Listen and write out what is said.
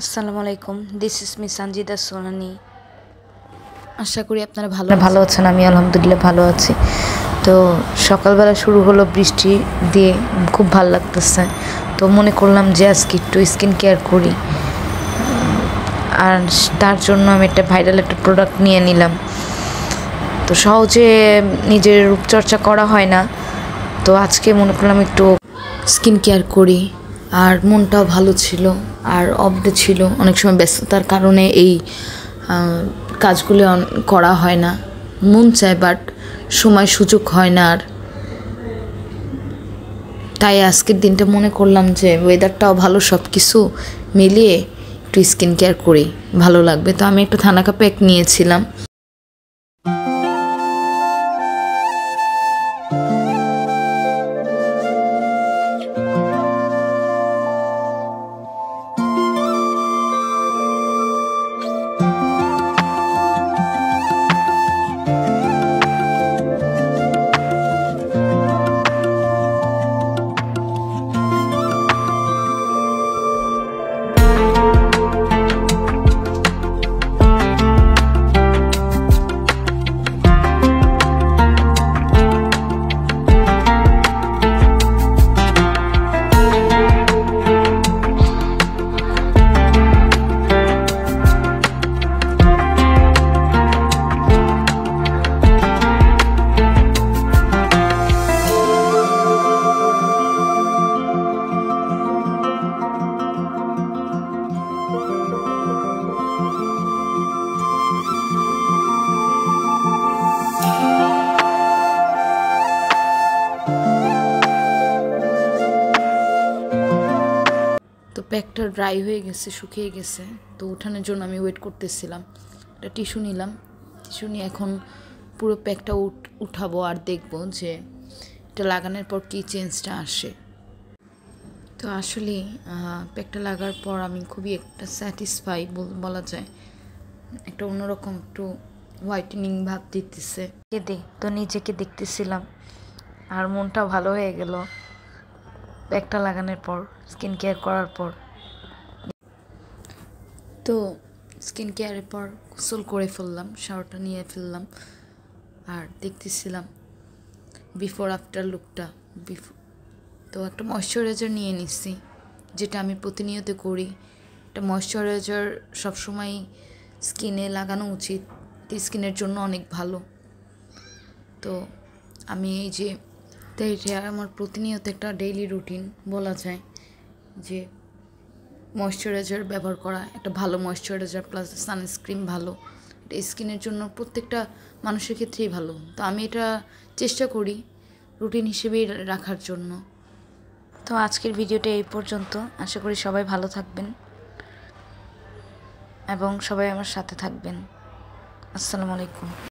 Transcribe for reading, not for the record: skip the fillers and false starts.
আসসালামু আলাইকুম, this is me Sanjida Sonani. আশা করি আপনারা ভালো আছেন। আমি আলহামদুলিল্লাহ ভালো আছি। তো সকালবেলা শুরু হলো বৃষ্টি দিয়ে, খুব ভালো লাগতেছে। তো মনে করলাম যে আজকে একটু স্কিন কেয়ার করি, আর তার জন্য আমি একটা ভাইরাল একটা প্রোডাক্ট নিয়ে নিলাম। তো সহজে নিজের রূপচর্চা করা হয় না, তো আজকে মনে করলাম একটু স্কিন কেয়ার করি। আর মনটাও ভালো ছিল, আর অফ ডে ছিল, অনেক সময় ব্যস্ততার কারণে এই কাজগুলো করা হয় না। মন চায় বাট সময় সুযোগ হয় না। আর তাই আজকের দিনটা মনে করলাম যে ওয়েদারটাও ভালো, সব কিছু মিলিয়ে একটু স্কিন কেয়ার করি, ভালো লাগবে। তো আমি একটু থানাকা প্যাক নিয়েছিলাম। তো প্যাকটা ড্রাই হয়ে গেছে, শুকিয়ে গেছে। তো ওঠানোর জন্য আমি ওয়েট করতেছিলাম। একটা টিস্যু নিলাম, টিস্যু নিয়ে এখন পুরো প্যাকটা উঠাবো আর দেখবো যে এটা লাগানোর পর কী চেঞ্জটা আসে। তো আসলে প্যাকটা লাগার পর আমি খুবই একটা স্যাটিসফাই বলা যায়। একটা অন্যরকম একটু হোয়াইটেনিং ভাব দিতেছে। তো নিজেকে দেখতেছিলাম আর মনটাও ভালো হয়ে গেল প্যাকটা লাগানোর পর, স্কিন কেয়ার করার পর। তো স্কিন কেয়ারের পর গোসল করে ফেললাম, শাওয়ারটা নিয়ে ফেললাম, আর দেখতেছিলাম বিফোর আফটার লুকটা। তো একটা ময়শ্চারাইজার নিয়ে নিচ্ছি, যেটা আমি প্রতিনিয়ত করি। একটা ময়শ্চারাইজার সবসময় স্কিনে লাগানো উচিত, স্কিনের জন্য অনেক ভালো। তো আমি এই যে এটা আমার প্রতিনিয়ত একটা ডেইলি রুটিন বলা যায়, যে ময়শ্চারাইজার ব্যবহার করা, একটা ভালো ময়শ্চারাইজার প্লাস সানস্ক্রিন ভালো, এটা স্কিনের জন্য প্রত্যেকটা মানুষের ক্ষেত্রেই ভালো। তো আমি এটা চেষ্টা করি রুটিন হিসেবেই রাখার জন্য। তো আজকের ভিডিওটা এই পর্যন্ত। আশা করি সবাই ভালো থাকবেন এবং সবাই আমার সাথে থাকবেন। আসসালামু আলাইকুম।